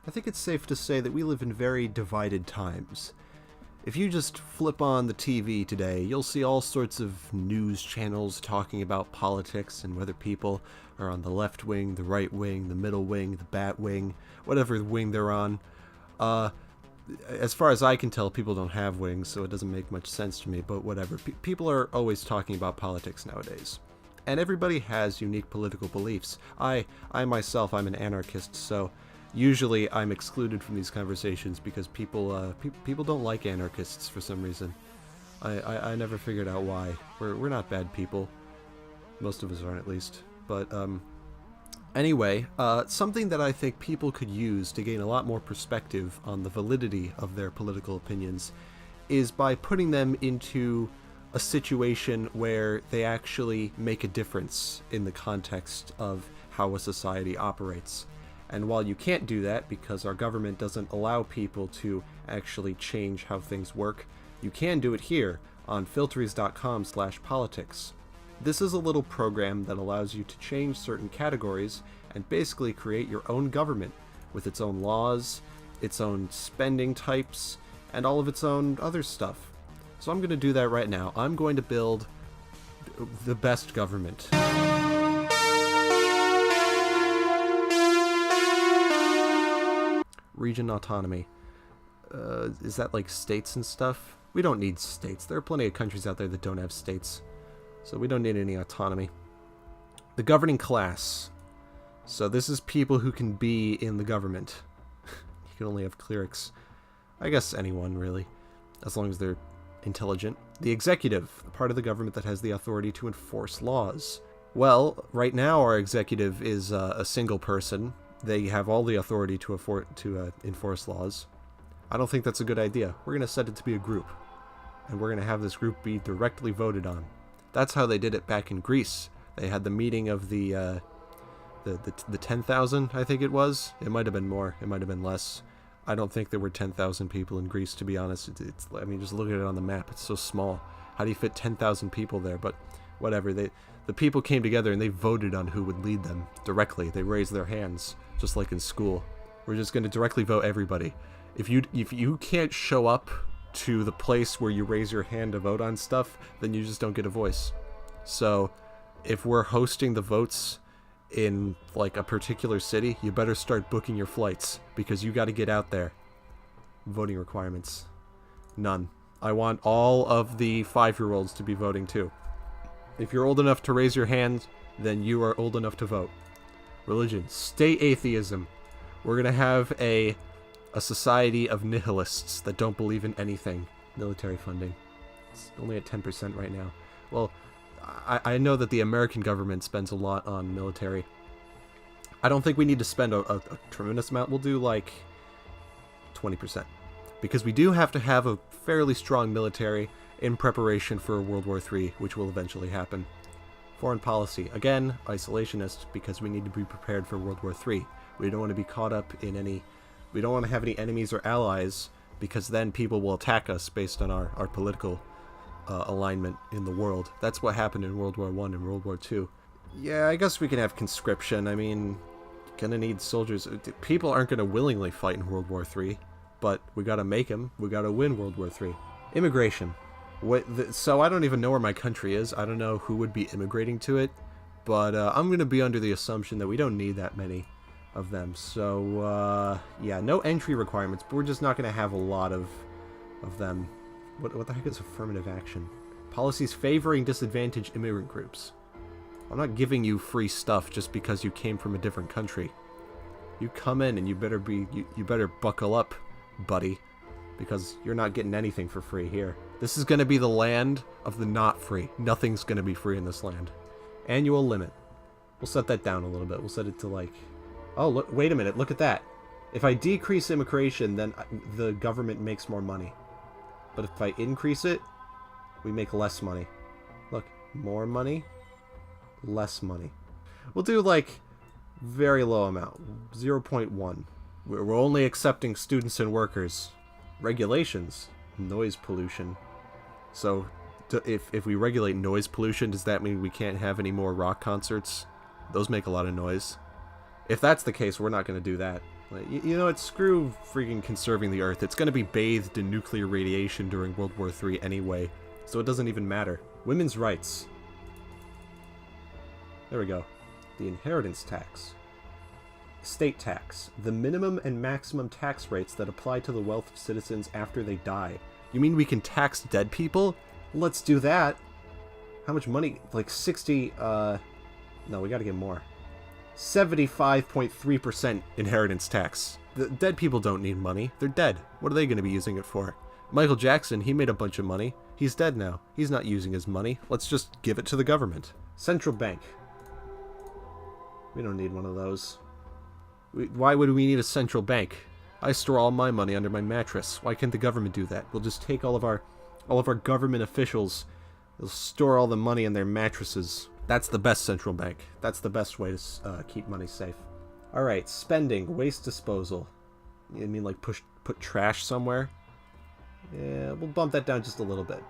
I think it's safe to say that we live in very divided times. If you just flip on the TV today, you'll see all sorts of news channels talking about politics and whether people are on the left wing, the right wing, the middle wing, the bat wing, whatever wing they're on. As far as I can tell, people don't have wings, so it doesn't make much sense to me, but whatever. People are always talking about politics nowadays. And everybody has unique political beliefs. I myself, I'm an anarchist, so usually I'm excluded from these conversations because people don't like anarchists for some reason. I never figured out why. We're not bad people. Most of us aren't, at least. But anyway, something that I think people could use to gain a lot more perspective on the validity of their political opinions is by putting them into a situation where they actually make a difference in the context of how a society operates. And while you can't do that because our government doesn't allow people to actually change how things work, you can do it here on filtries.com/politics. This is a little program that allows you to change certain categories and basically create your own government with its own laws, its own spending types, and all of its own other stuff. So I'm going to do that right now. I'm going to build the best government. Region autonomy. Is that like states and stuff? We don't need states. There are plenty of countries out there that don't have states. So we don't need any autonomy. The governing class. So this is people who can be in the government. You can only have clerics. I guess anyone, really. As long as they're intelligent. The executive. The part of the government that has the authority to enforce laws. Well, right now our executive is a single person. They have all the authority to enforce laws. I don't think that's a good idea. We're going to set it to be a group. And we're going to have this group be directly voted on. That's how they did it back in Greece. They had the meeting of the 10,000, I think it was. It might have been more. It might have been less. I don't think there were 10,000 people in Greece, to be honest. I mean, just look at it on the map. It's so small. How do you fit 10,000 people there? But whatever. The people came together and they voted on who would lead them directly. They raised their hands, just like in school. We're just going to directly vote everybody. If you can't show up to the place where you raise your hand to vote on stuff, then you just don't get a voice. So if we're hosting the votes in like a particular city, you better start booking your flights because you got to get out there. Voting requirements. None. I want all of the 5-year-olds to be voting too. If you're old enough to raise your hand, then you are old enough to vote. Religion. State atheism. We're going to have a society of nihilists that don't believe in anything. Military funding. It's only at 10% right now. Well, I know that the American government spends a lot on military. I don't think we need to spend a tremendous amount. We'll do like 20%. Because we do have to have a fairly strong military in preparation for World War III, which will eventually happen. Foreign policy. Again, isolationist, because we need to be prepared for World War III. We don't want to be caught up in any... We don't want to have any enemies or allies, because then people will attack us based on our political alignment in the world. That's what happened in World War I and World War II. Yeah, I guess we can have conscription. I mean, gonna need soldiers. People aren't gonna willingly fight in World War III, but we gotta make them. We gotta win World War III. Immigration. So I don't even know where my country is. I don't know who would be immigrating to it, but I'm gonna be under the assumption that we don't need that many of them. So yeah, no entry requirements, but we're just not gonna have a lot of them. What the heck is affirmative action? Policies favoring disadvantaged immigrant groups. I'm not giving you free stuff just because you came from a different country. You come in and you better buckle up, buddy, because you're not getting anything for free here. This is going to be the land of the not free. Nothing's going to be free in this land. Annual limit. We'll set that down a little bit. We'll set it to like... Oh, look! Wait a minute. Look at that. If I decrease immigration, then the government makes more money. But if I increase it, we make less money. Look, more money, less money. We'll do like very low amount, 0.1. We're only accepting students and workers. Regulations, noise pollution. So if we regulate noise pollution, does that mean we can't have any more rock concerts? Those make a lot of noise. If that's the case, we're not going to do that. Like, you know what? Screw freaking conserving the Earth. It's going to be bathed in nuclear radiation during World War III anyway, so it doesn't even matter. Women's rights. There we go. The inheritance tax. Estate tax. The minimum and maximum tax rates that apply to the wealth of citizens after they die. You mean we can tax dead people? Let's do that. How much money? Like 60, no, we gotta get more. 75.3% inheritance tax. The dead people don't need money. They're dead. What are they gonna be using it for? Michael Jackson, he made a bunch of money. He's dead now. He's not using his money. Let's just give it to the government. Central bank. We don't need one of those. Why would we need a central bank? I store all my money under my mattress. Why can't the government do that? We'll just take all of our government officials. They'll store all the money in their mattresses. That's the best central bank. That's the best way to keep money safe. All right, spending, waste disposal. You mean like put trash somewhere? Yeah, we'll bump that down just a little bit.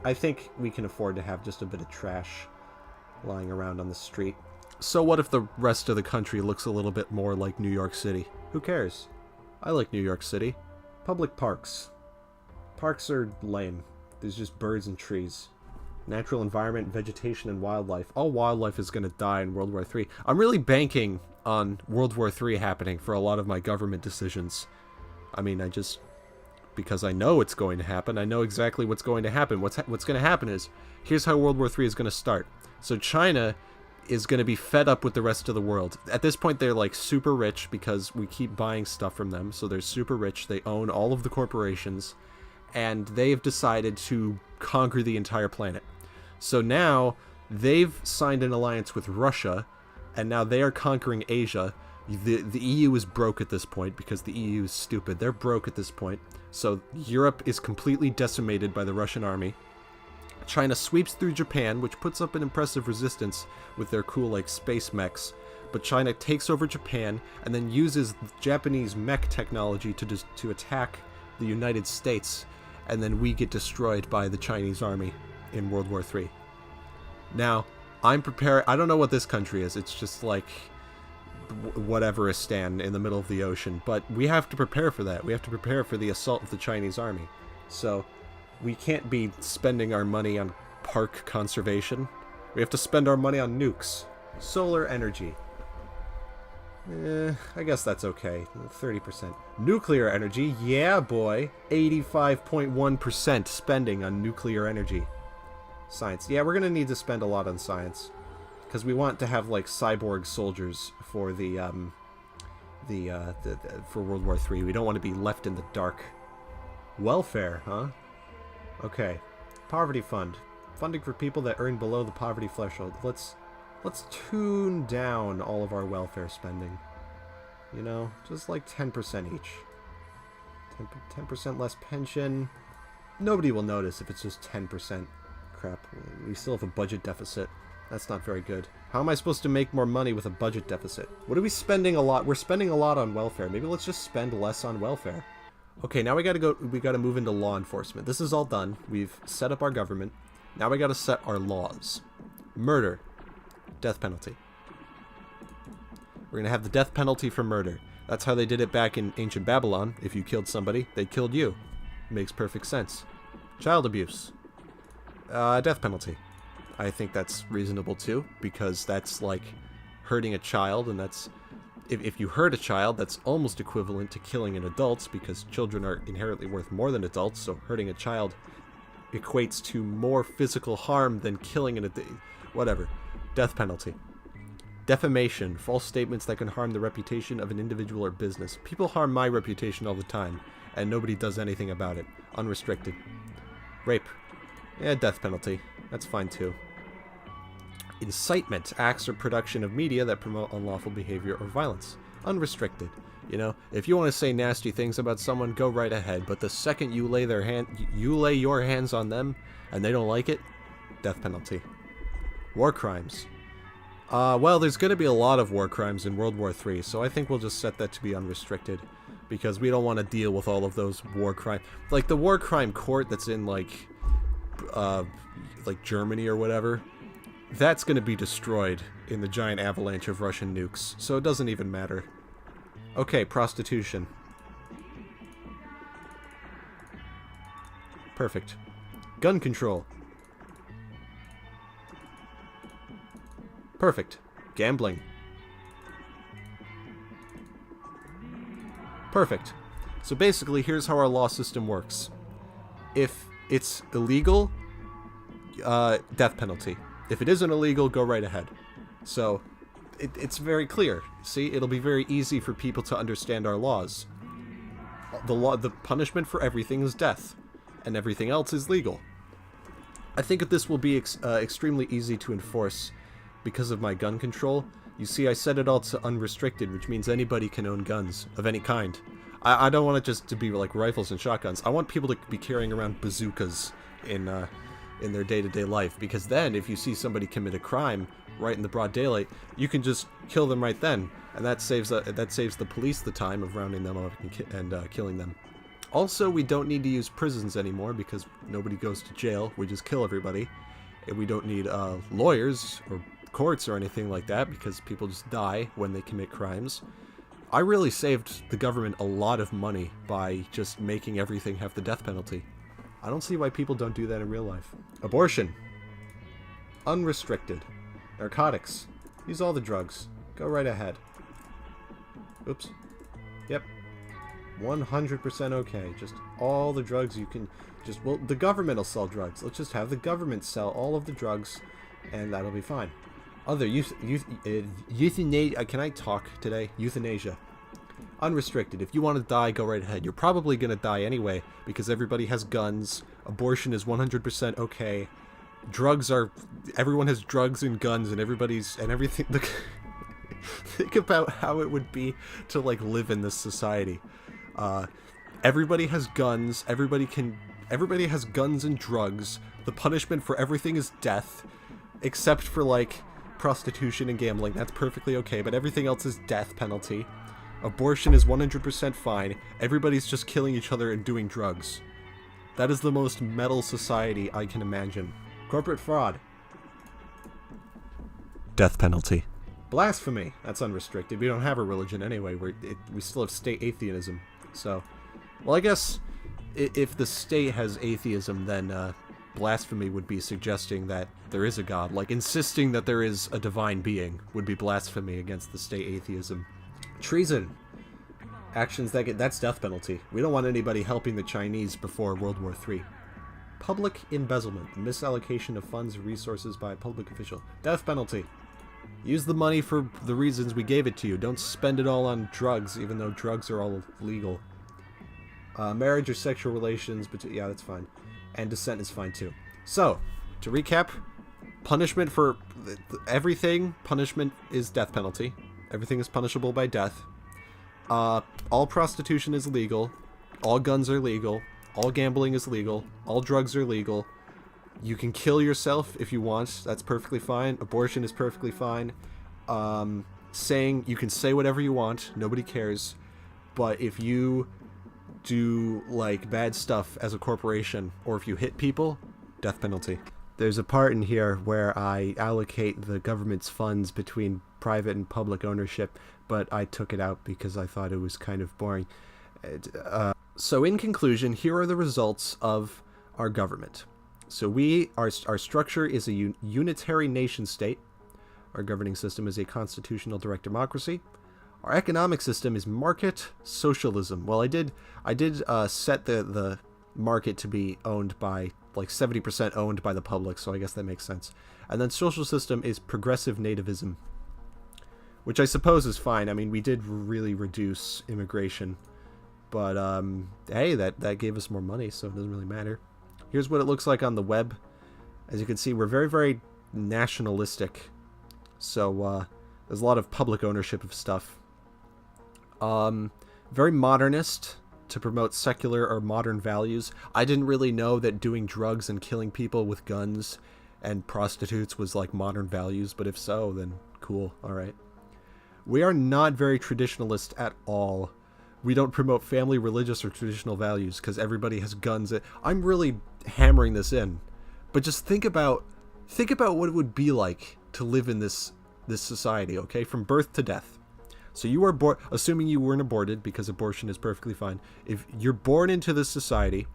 I think we can afford to have just a bit of trash lying around on the street. So what if the rest of the country looks a little bit more like New York City? Who cares? I like New York City. Public parks. Parks are lame. There's just birds and trees. Natural environment, vegetation, and wildlife. All wildlife is going to die in World War III. I'm really banking on World War III happening for a lot of my government decisions. I mean, because I know it's going to happen. I know exactly what's going to happen. What's going to happen is, here's how World War III is going to start. So China is going to be fed up with the rest of the world. At this point, they're like super rich because we keep buying stuff from them. So they're super rich. They own all of the corporations. And they've decided to conquer the entire planet. So now they've signed an alliance with Russia, and now they are conquering Asia. The EU is broke at this point because the EU is stupid. They're broke at this point. So Europe is completely decimated by the Russian army. China sweeps through Japan, which puts up an impressive resistance with their cool like space mechs. But China takes over Japan and then uses Japanese mech technology to attack the United States. And then we get destroyed by the Chinese army in World War III. Now, I'm prepared. I don't know what this country is. It's just like whateveristan in the middle of the ocean. But we have to prepare for that. We have to prepare for the assault of the Chinese army. So we can't be spending our money on park conservation. We have to spend our money on nukes. Solar energy. I guess that's okay. 30%. Nuclear energy, yeah boy. 85.1% spending on nuclear energy. Science. Yeah, we're gonna need to spend a lot on science. Because we want to have, like, cyborg soldiers for for World War III. We don't want to be left in the dark. Welfare, huh? Okay. Poverty fund. Funding for people that earn below the poverty threshold. Let's tune down all of our welfare spending. You know, just like 10% each. 10% less pension. Nobody will notice if it's just 10%. Crap, we still have a budget deficit. That's not very good. How am I supposed to make more money with a budget deficit? What are we spending a lot? We're spending a lot on welfare. Maybe let's just spend less on welfare. Okay, now we gotta move into law enforcement. This is all done. We've set up our government. Now we gotta set our laws. Murder. Death penalty. We're gonna have the death penalty for murder. That's how they did it back in ancient Babylon. If you killed somebody, they killed you. Makes perfect sense. Child abuse. Death penalty. I think that's reasonable too, because that's like hurting a child, and that's if you hurt a child, that's almost equivalent to killing an adult, because children are inherently worth more than adults, so hurting a child equates to more physical harm than killing an adult. Whatever. Death penalty. Defamation. False statements that can harm the reputation of an individual or business. People harm my reputation all the time, and nobody does anything about it. Unrestricted. Rape. Yeah, death penalty. That's fine too. Incitement. Acts or production of media that promote unlawful behavior or violence. Unrestricted. You know, if you want to say nasty things about someone, go right ahead. But the second you lay your hands on them, and they don't like it, death penalty. War crimes. Well, there's going to be a lot of war crimes in World War III, so I think we'll just set that to be unrestricted, because we don't want to deal with all of those war crimes. Like the war crime court that's in like Germany or whatever, that's going to be destroyed in the giant avalanche of Russian nukes, so it doesn't even matter. Okay, prostitution. Perfect. Gun control. Perfect. Gambling. Perfect. So basically, here's how our law system works. If it's illegal, death penalty. If it isn't illegal, go right ahead. So, it's very clear. See, it'll be very easy for people to understand our laws. The punishment for everything is death, and everything else is legal. I think that this will be extremely easy to enforce because of my gun control. You see, I set it all to unrestricted, which means anybody can own guns of any kind. I don't want it just to be like rifles and shotguns. I want people to be carrying around bazookas in their day-to-day life, because then if you see somebody commit a crime right in the broad daylight, you can just kill them right then, and that saves the police the time of rounding them up and killing them. Also, we don't need to use prisons anymore because nobody goes to jail. We just kill everybody, and we don't need lawyers or courts or anything like that because people just die when they commit crimes. I really saved the government a lot of money by just making everything have the death penalty. I don't see why people don't do that in real life. Abortion. Unrestricted. Narcotics. Use all the drugs. Go right ahead. Oops. Yep. 100% okay. Just all the drugs you can... well, the government will sell drugs. Let's just have the government sell all of the drugs, and that'll be fine. Other euthanasia. Can I talk today? Euthanasia. Unrestricted. If you want to die, go right ahead. You're probably going to die anyway because everybody has guns. Abortion is 100% okay. Drugs are... everyone has drugs and guns and everything... Think about how it would be to, like, live in this society. Everybody has guns. Everybody has guns and drugs. The punishment for everything is death. Except for, like, prostitution and gambling. That's perfectly okay, but everything else is death penalty. Abortion is 100% fine. Everybody's just killing each other and doing drugs. That is the most metal society I can imagine. Corporate fraud. Death penalty. Blasphemy. That's unrestricted. We don't have a religion anyway. We still have state atheism. So, well, I guess if the state has atheism, then blasphemy would be suggesting that there is a god. Like, insisting that there is a divine being would be blasphemy against the state atheism. Treason. Actions that's death penalty. We don't want anybody helping the Chinese before World War III. Public embezzlement. Misallocation of funds or resources by a public official. Death penalty. Use the money for the reasons we gave it to you. Don't spend it all on drugs, even though drugs are all legal. Marriage or sexual relations, but yeah, that's fine. And dissent is fine too. So, to recap, punishment for everything, punishment is death penalty. Everything is punishable by death. All prostitution is legal. All guns are legal. All gambling is legal. All drugs are legal. You can kill yourself if you want. That's perfectly fine. Abortion is perfectly fine. You can say whatever you want. Nobody cares. But if you do, like, bad stuff as a corporation, or if you hit people, death penalty. There's a part in here where I allocate the government's funds between private and public ownership, but I took it out because I thought it was kind of boring. So in conclusion, here are the results of our government. So our structure is a unitary nation state. Our governing system is a constitutional direct democracy. Our economic system is market socialism. Well, I did set the market to be owned by, like, 70% owned by the public, so I guess that makes sense. And then social system is progressive nativism, which I suppose is fine. I mean, we did really reduce immigration, but hey, that gave us more money, so it doesn't really matter. Here's what it looks like on the web. As you can see, we're very, very nationalistic, so there's a lot of public ownership of stuff. Very modernist, to promote secular or modern values. I didn't really know that doing drugs and killing people with guns and prostitutes was like modern values, but if so, then cool, alright. We are not very traditionalist at all. We don't promote family, religious, or traditional values because everybody has guns. I'm really hammering this in, but just think about what it would be like to live in this society, okay? From birth to death. So you are born, assuming you weren't aborted, because abortion is perfectly fine. If you're born into this society,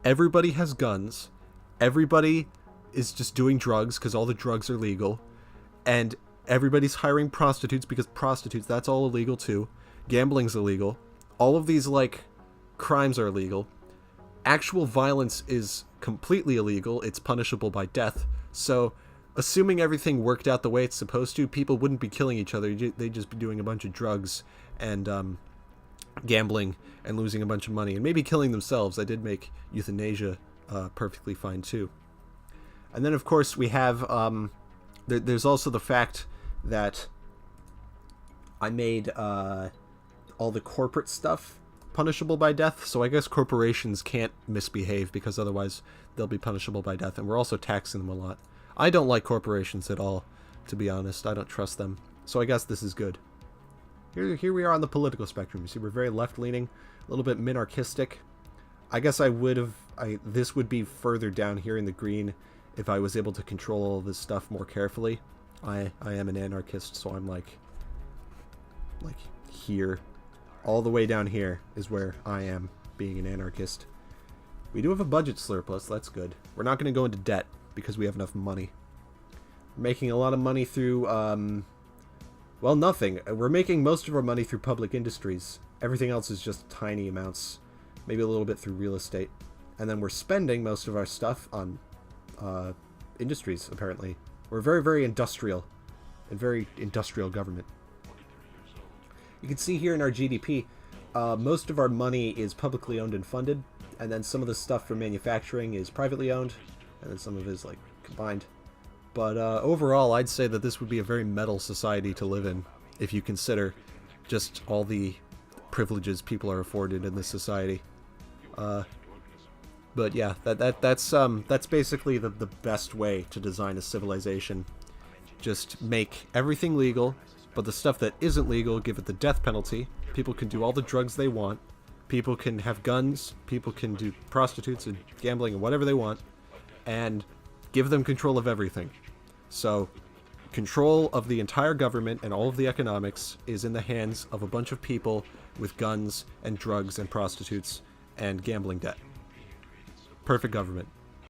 everybody has guns, everybody is just doing drugs because all the drugs are legal, and everybody's hiring prostitutes because prostitutes, that's all illegal too. Gambling's illegal. All of these, like, crimes are illegal. Actual violence is completely illegal. It's punishable by death. So, assuming everything worked out the way it's supposed to, people wouldn't be killing each other. They'd just be doing a bunch of drugs and gambling and losing a bunch of money. And maybe killing themselves. I did make euthanasia perfectly fine too. And then, of course, we have... there's also the fact that I made all the corporate stuff punishable by death, so I guess corporations can't misbehave because otherwise they'll be punishable by death, and we're also taxing them a lot. I don't like corporations at all, to be honest. I don't trust them, so I guess this is good. Here we are on the political spectrum. You see, we're very left-leaning, a little bit minarchistic. I guess this would be further down here in the green if I was able to control all this stuff more carefully. I am an anarchist, so I'm like here. All the way down here is where I am, being an anarchist. We do have a budget surplus, that's good. We're not going to go into debt, because we have enough money. We're making a lot of money through, well, nothing. We're making most of our money through public industries. Everything else is just tiny amounts. Maybe a little bit through real estate. And then we're spending most of our stuff on industries, apparently. We're very, very industrial. And very industrial government. You can see here in our GDP, most of our money is publicly owned and funded, and then some of the stuff for manufacturing is privately owned, and then some of it is, like, combined. But overall, I'd say that this would be a very metal society to live in, if you consider just all the privileges people are afforded in this society. But yeah, that's basically the best way to design a civilization. Just make everything legal, but the stuff that isn't legal, give it the death penalty. People can do all the drugs they want. People can have guns. People can do prostitutes and gambling and whatever they want. And give them control of everything. So, control of the entire government and all of the economics is in the hands of a bunch of people with guns and drugs and prostitutes and gambling debt. Perfect government.